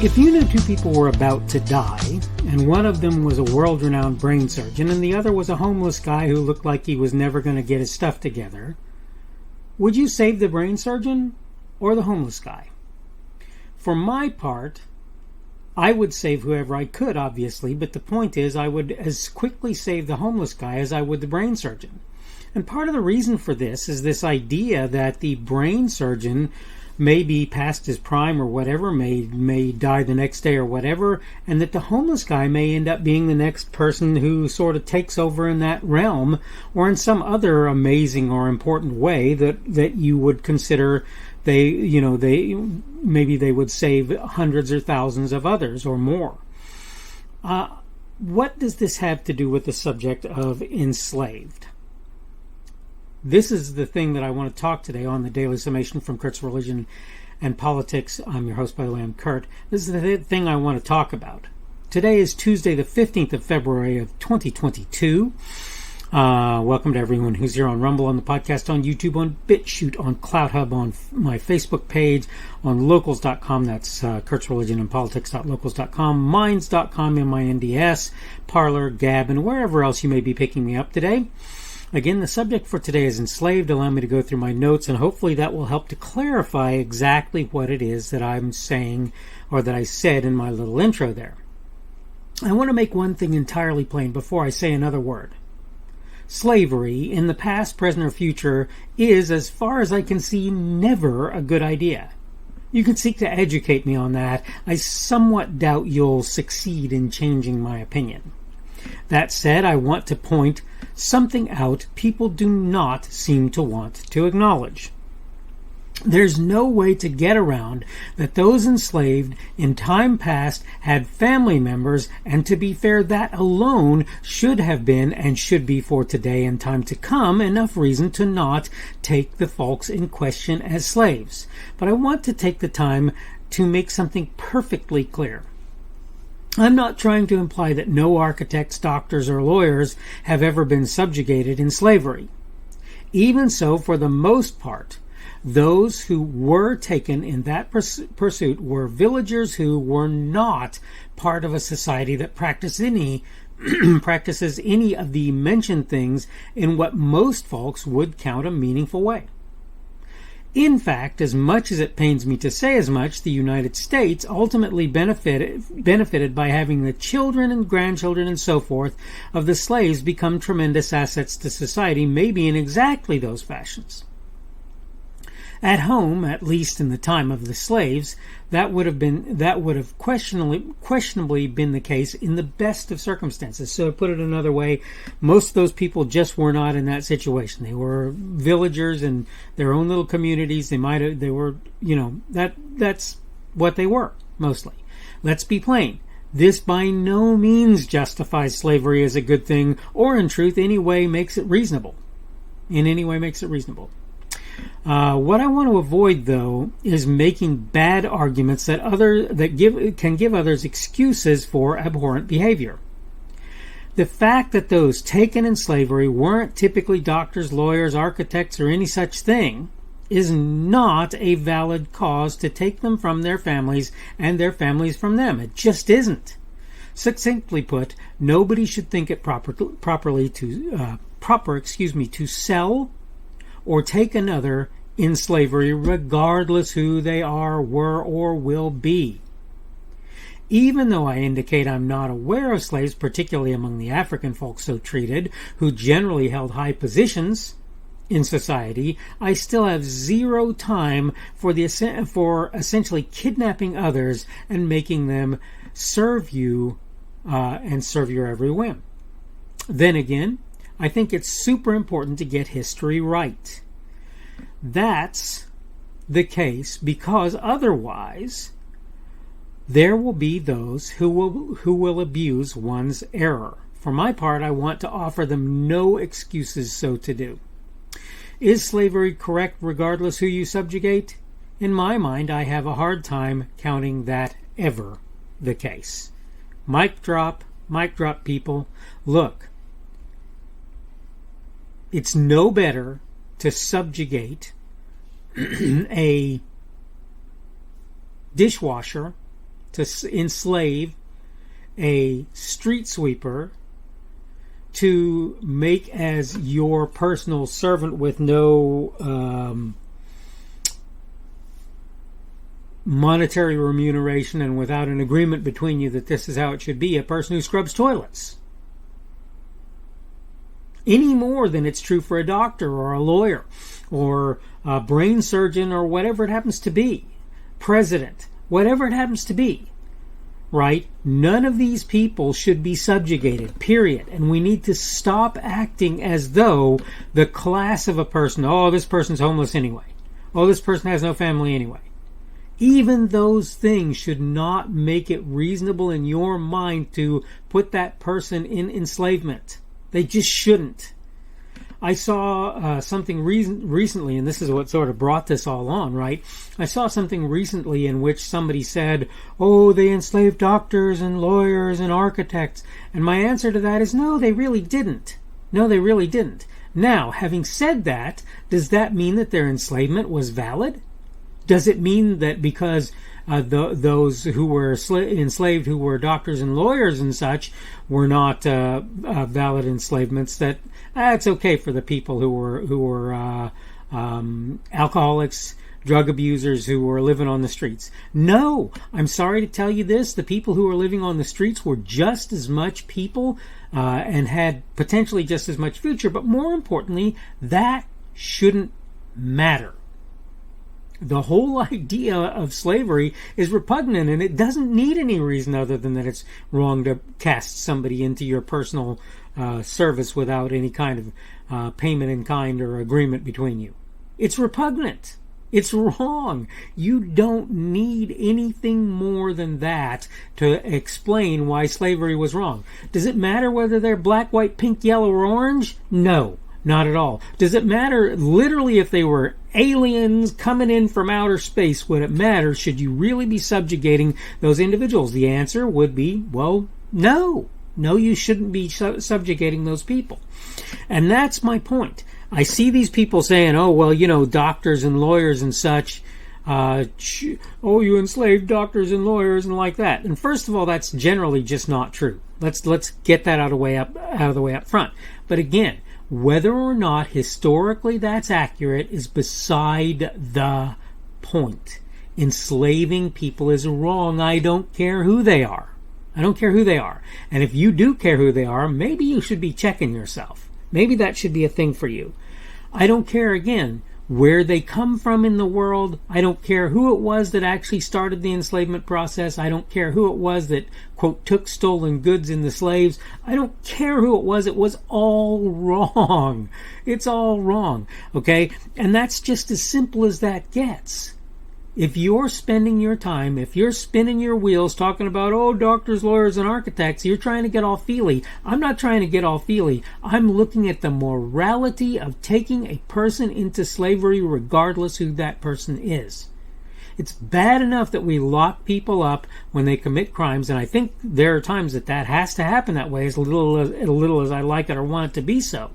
If you knew two people were about to die, and one of them was a world-renowned brain surgeon, and the other was a homeless guy who looked like he was never going to get his stuff together, would you save the brain surgeon or the homeless guy? For my part, I would save whoever I could, obviously, but the point is I would as quickly save the homeless guy as I would the brain surgeon. And part of the reason for this is this idea that the brain surgeon may be past his prime or whatever, may die the next day or whatever, and that the homeless guy may end up being the next person who sort of takes over in that realm or in some other amazing or important way that you would consider maybe they would save hundreds or thousands of others or more. What does this have to do with the subject of enslaved? This is the thing that I want to talk today on the Daily Summation from Kurt's Religion and Politics. I'm your host, by the way, I'm Kurt. This is the thing I want to talk about. Today is Tuesday, the 15th of February of 2022. Welcome to everyone who's here on Rumble, on the podcast, on YouTube, on BitChute, on CloutHub, on my Facebook page, on locals.com. That's Kurt's Religion and Politics.locals.com, minds.com, MINDS, Parler, Gab, and wherever else you may be picking me up today. Again, the subject for today is enslaved. Allow me to go through my notes, and hopefully that will help to clarify exactly what it is that I'm saying or that I said in my little intro there. I want to make one thing entirely plain before I say another word. Slavery, in the past, present, or future, is, as far as I can see, never a good idea. You can seek to educate me on that. I somewhat doubt you'll succeed in changing my opinion. That said, I want to point something out people do not seem to want to acknowledge. There's no way to get around that those enslaved in time past had family members, and to be fair, that alone should have been and should be for today and time to come enough reason to not take the folks in question as slaves. But I want to take the time to make something perfectly clear. I'm not trying to imply that no architects, doctors, or lawyers have ever been subjugated in slavery. Even so, for the most part, those who were taken in that pursuit were villagers who were not part of a society that practices any of the mentioned things in what most folks would count a meaningful way. In fact, as much as it pains me to say as much, the United States ultimately benefited by having the children and grandchildren and so forth of the slaves become tremendous assets to society, maybe in exactly those fashions. At home, at least in the time of the slaves, that would have questionably been the case in the best of circumstances. So to put it another way, most of those people just were not in that situation. They were villagers in their own little communities. That's what they were, mostly. Let's be plain. This by no means justifies slavery as a good thing, or in truth, in any way makes it reasonable. What I want to avoid, though, is making bad arguments that can give others excuses for abhorrent behavior. The fact that those taken in slavery weren't typically doctors, lawyers, architects, or any such thing is not a valid cause to take them from their families and their families from them. It just isn't. Succinctly put, nobody should think it proper to sell or take another in slavery, regardless who they are, were, or will be. Even though I indicate I'm not aware of slaves, particularly among the African folks so treated, who generally held high positions in society, I still have zero time for essentially kidnapping others and making them serve you and serve your every whim. Then again, I think it's super important to get history right. That's the case because otherwise there will be those who will abuse one's error. For my part, I want to offer them no excuses so to do. Is slavery correct regardless who you subjugate? In my mind, I have a hard time counting that ever the case. Mic drop, people. Look, it's no better to subjugate a dishwasher to enslave a street sweeper to make as your personal servant with no monetary remuneration and without an agreement between you that this is how it should be, a person who scrubs toilets. Any more than it's true for a doctor or a lawyer or a brain surgeon or whatever it happens to be, president, whatever it happens to be, right? None of these people should be subjugated, period. And we need to stop acting as though the class of a person, oh, this person's homeless anyway. Oh, this person has no family anyway. Even those things should not make it reasonable in your mind to put that person in enslavement. They just shouldn't. I saw something recently, and this is what sort of brought this all on, right? I saw something recently in which somebody said, oh, they enslaved doctors and lawyers and architects. And my answer to that is, no, they really didn't. No, they really didn't. Now, having said that, does that mean that their enslavement was valid? Does it mean that because those who were enslaved, who were doctors and lawyers and such, were not valid enslavements, that it's okay for the people who were alcoholics, drug abusers, who were living on the streets? No, I'm sorry to tell you this, the people who were living on the streets were just as much people and had potentially just as much future, but more importantly, that shouldn't matter. The whole idea of slavery is repugnant, and it doesn't need any reason other than that it's wrong to cast somebody into your personal service without any kind of payment in kind or agreement between you. It's repugnant. It's wrong. You don't need anything more than that to explain why slavery was wrong. Does it matter whether they're black, white, pink, yellow, or orange? No. Not at all. Does it matter literally if they were aliens coming in from outer space? Would it matter? Should you really be subjugating those individuals? The answer would be, well, no. No, you shouldn't be subjugating those people. And that's my point. I see these people saying, oh, well, you know, doctors and lawyers and such, oh, you enslaved doctors and lawyers and like that. And first of all, that's generally just not true. Let's get that out of the way up front. But again, whether or not historically that's accurate is beside the point. Enslaving people is wrong. I don't care who they are. I don't care who they are. And if you do care who they are, maybe you should be checking yourself. Maybe that should be a thing for you. I don't care, again, where they come from in the world. I don't care who it was that actually started the enslavement process. I don't care who it was that, quote, took stolen goods in the slaves. I don't care who it was. It was all wrong. It's all wrong. Okay? And that's just as simple as that gets. If you're spending your time, if you're spinning your wheels talking about, oh, doctors, lawyers, and architects, you're trying to get all feely. I'm not trying to get all feely. I'm looking at the morality of taking a person into slavery regardless who that person is. It's bad enough that we lock people up when they commit crimes, and I think there are times that has to happen that way, as little as I like it or want it to be so.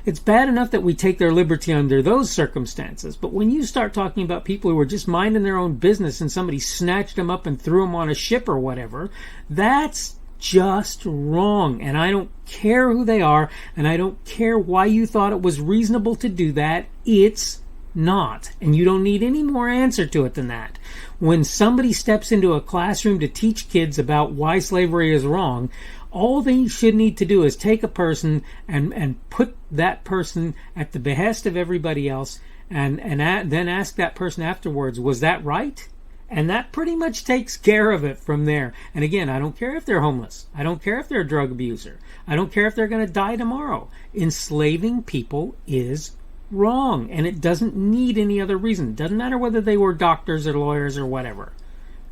It's bad enough that we take their liberty under those circumstances, but when you start talking about people who were just minding their own business and somebody snatched them up and threw them on a ship or whatever, that's just wrong. And I don't care who they are, and I don't care why you thought it was reasonable to do that. It's not. And you don't need any more answer to it than that. When somebody steps into a classroom to teach kids about why slavery is wrong, all they should need to do is take a person and put that person at the behest of everybody else and then ask that person afterwards, was that right? And that pretty much takes care of it from there. And again, I don't care if they're homeless. I don't care if they're a drug abuser. I don't care if they're going to die tomorrow. Enslaving people is wrong, and it doesn't need any other reason. It doesn't matter whether they were doctors or lawyers or whatever.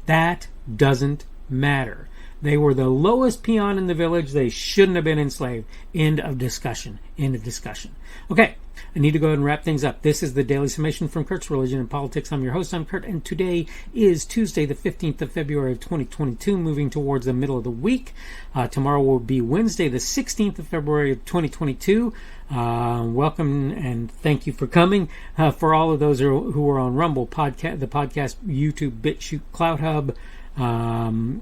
That doesn't matter. They were the lowest peon in the village. They shouldn't have been enslaved. End of discussion. End of discussion. Okay, I need to go ahead and wrap things up. This is the Daily Summation from Kurt's Religion and Politics. I'm your host. I'm Kurt, and today is Tuesday, the 15th of February of 2022, moving towards the middle of the week. Tomorrow will be Wednesday, the 16th of February of 2022. Welcome and thank you for coming. For all of those who are on Rumble, the podcast, YouTube, BitChute, CloudHub, my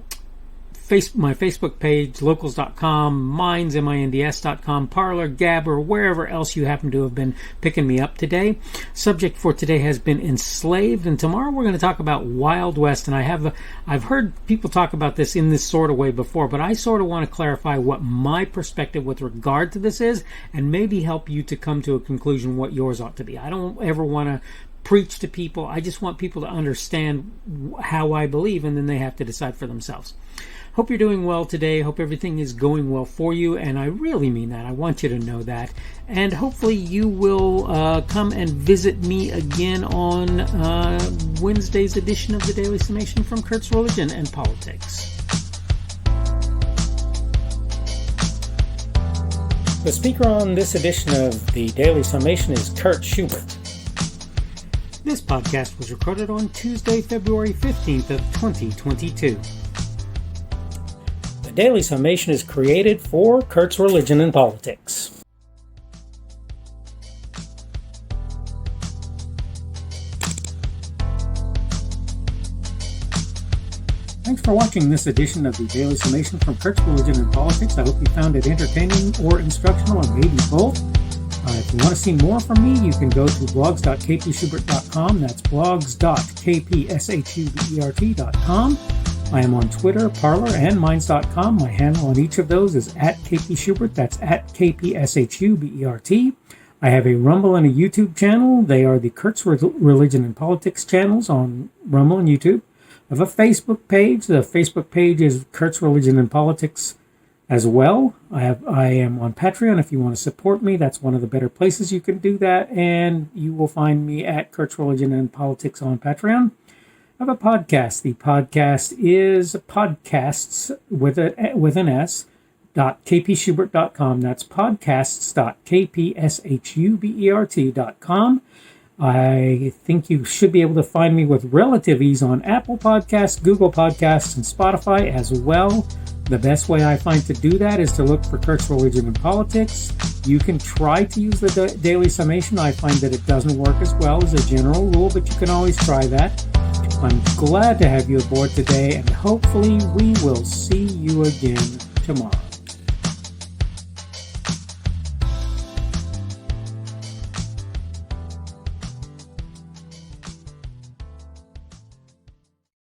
Facebook page, locals.com, minds, minds.com, Parler, Gab, or wherever else you happen to have been picking me up today. Subject for today has been Enslaved, and tomorrow we're going to talk about Wild West. And I've heard people talk about this in this sort of way before, but I sort of want to clarify what my perspective with regard to this is, and maybe help you to come to a conclusion what yours ought to be. I don't ever want to preach to people. I just want people to understand how I believe, and then they have to decide for themselves. Hope you're doing well today. Hope everything is going well for you, and I really mean that. I want you to know that. And hopefully you will come and visit me again on Wednesday's edition of the Daily Summation from Kurt's Religion and Politics. The speaker on this edition of the Daily Summation is Kurt Schubert. This podcast was recorded on Tuesday, February 15th of 2022. The Daily Summation is created for Kurt's Religion and Politics. Thanks for watching this edition of the Daily Summation from Kurt's Religion and Politics. I hope you found it entertaining or instructional, or maybe both. If you want to see more from me, you can go to blogs.kpschubert.com. That's blogs.kpschubert.com. I am on Twitter, Parler, and minds.com. My handle on each of those is @kpschubert. That's @kpschubert. I have a Rumble and a YouTube channel. They are the Kurt's Religion and Politics channels on Rumble and YouTube. I have a Facebook page. The Facebook page is Kurt's Religion and Politics as well. I am on Patreon. If you want to support me, that's one of the better places you can do that, and you will find me at Kurt's Religion and Politics on Patreon. I have a podcast. The podcast is podcasts with an S .kpschubert.com. That's podcasts.kpschubert.com. I think you should be able to find me with relative ease on Apple Podcasts, Google Podcasts, and Spotify as well. The best way I find to do that is to look for Kurt's Religion and Politics. You can try to use the Daily Summation. I find that it doesn't work as well as a general rule, but you can always try that. I'm glad to have you aboard today, and hopefully we will see you again tomorrow.